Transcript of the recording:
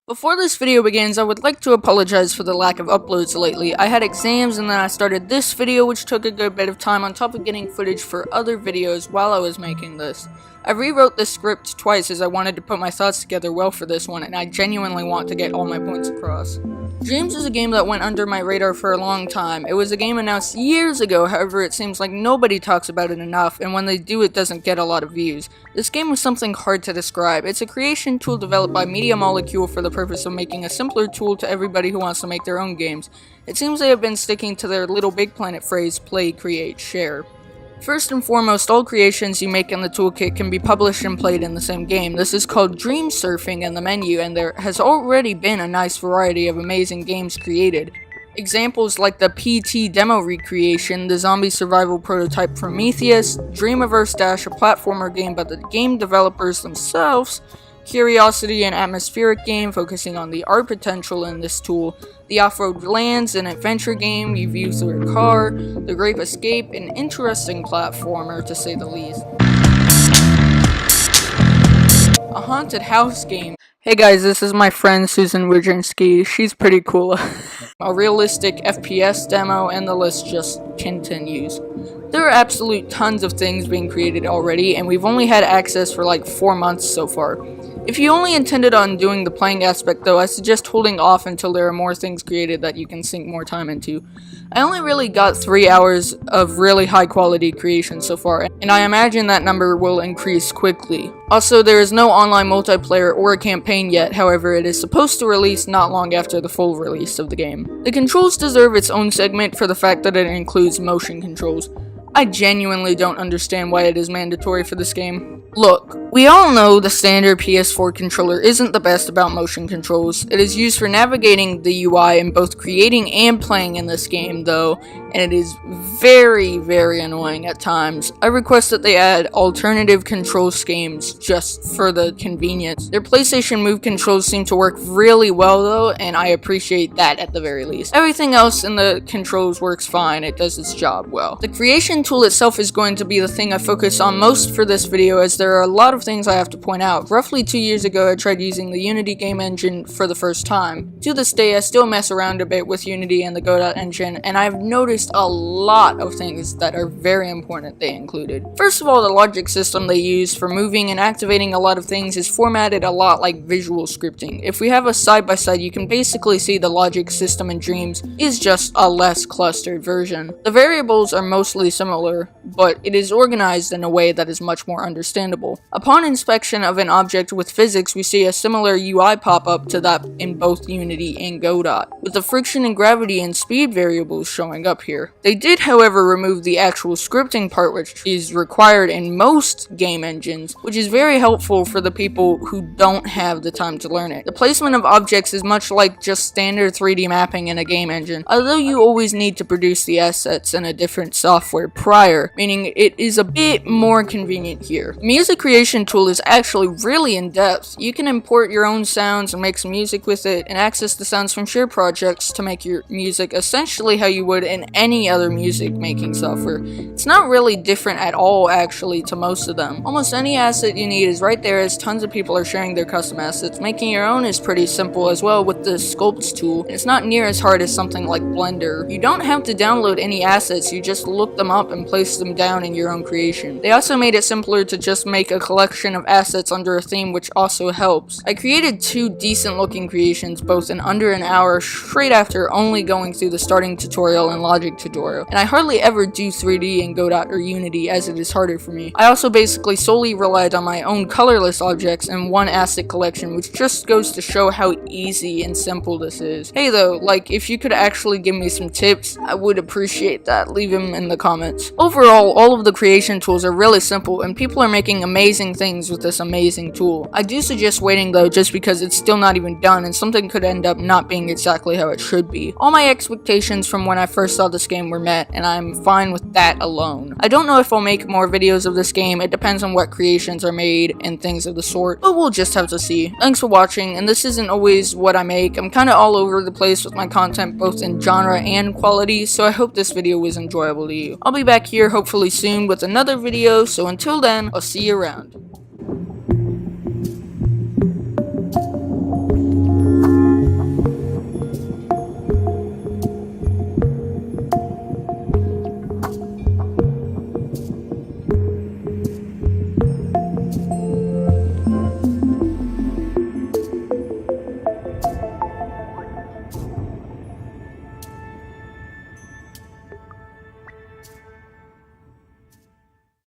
Before this video begins, I would like to apologize for the lack of uploads lately. I had exams and then I started this video, which took a good bit of time on top of getting footage for other videos while I was making this. I rewrote this script twice as I wanted to put my thoughts together well for this one, and I genuinely want to get all my points across. Dreams is a game that went under my radar for a long time. It was a game announced years ago, however it seems like nobody talks about it enough, and when they do it doesn't get a lot of views. This game was something hard to describe. It's a creation tool developed by Media Molecule for the purpose of making a simpler tool to everybody who wants to make their own games. It seems they have been sticking to their Little Big Planet phrase, play, create, share. First and foremost, all creations you make in the toolkit can be published and played in the same game. This is called Dream Surfing in the menu, and there has already been a nice variety of amazing games created. Examples like the PT demo recreation, the zombie survival prototype Prometheus, Dreamiverse Dash, a platformer game by the game developers themselves, Curiosity, an atmospheric game focusing on the art potential in this tool, the Off-Road Lands, an adventure game you view through a car, the Grape Escape, an interesting platformer to say the least. A haunted house game. Hey guys, this is my friend Susan Wojcinski. She's pretty cool. A realistic FPS demo, and the list just continues. There are absolute tons of things being created already, and we've only had access for like 4 months so far. If you only intended on doing the playing aspect though, I suggest holding off until there are more things created that you can sink more time into. I only really got 3 hours of really high quality creation so far, and I imagine that number will increase quickly. Also, there is no online multiplayer or a campaign yet, however it is supposed to release not long after the full release of the game. The controls deserve its own segment for the fact that it includes motion controls. I genuinely don't understand why it is mandatory for this game. Look, we all know the standard PS4 controller isn't the best about motion controls. It is used for navigating the UI in both creating and playing in this game though, and it is very, very annoying at times. I request that they add alternative control schemes just for the convenience. Their PlayStation Move controls seem to work really well though, and I appreciate that at the very least. Everything else in the controls works fine, it does its job well. The creation tool itself is going to be the thing I focus on most for this video, as there are a lot of things I have to point out. Roughly 2 years ago I tried using the Unity game engine for the first time. To this day I still mess around a bit with Unity and the Godot engine, and I've noticed a lot of things that are very important they included. First of all, the logic system they use for moving and activating a lot of things is formatted a lot like visual scripting. If we have a side-by-side, you can basically see the logic system in Dreams is just a less clustered version. The variables are mostly similar, but it is organized in a way that is much more understandable. Upon inspection of an object with physics, we see a similar UI pop-up to that in both Unity and Godot, with the friction and gravity and speed variables showing up here. They did, however, remove the actual scripting part, which is required in most game engines, which is very helpful for the people who don't have the time to learn it. The placement of objects is much like just standard 3D mapping in a game engine, although you always need to produce the assets in a different software prior, meaning it is a bit more convenient here. The music creation tool is actually really in-depth. You can import your own sounds and make some music with it, and access the sounds from shared projects to make your music essentially how you would in any other music making software. It's not really different at all actually to most of them. Almost any asset you need is right there, as tons of people are sharing their custom assets. Making your own is pretty simple as well with the Sculpts tool, and it's not near as hard as something like Blender. You don't have to download any assets, you just look them up and place them down in your own creation. They also made it simpler to just make a collection of assets under a theme, which also helps. I created 2 decent looking creations both in under an hour straight after only going through the starting tutorial and logic tutorial, and I hardly ever do 3D in Godot or Unity as it is harder for me. I also basically solely relied on my own colorless objects and one asset collection, which just goes to show how easy and simple this is. Hey though, like, if you could actually give me some tips, I would appreciate that. Leave them in the comments. Overall, all of the creation tools are really simple, and people are making amazing things with this amazing tool. I do suggest waiting though, just because it's still not even done and something could end up not being exactly how it should be. All my expectations from when I first saw this game were met, and I'm fine with that alone. I don't know if I'll make more videos of this game, it depends on what creations are made and things of the sort, but we'll just have to see. Thanks for watching, and this isn't always what I make. I'm kinda all over the place with my content both in genre and quality, so I hope this video was enjoyable to you. I'll be back here hopefully soon with another video, so until then, I'll see you around.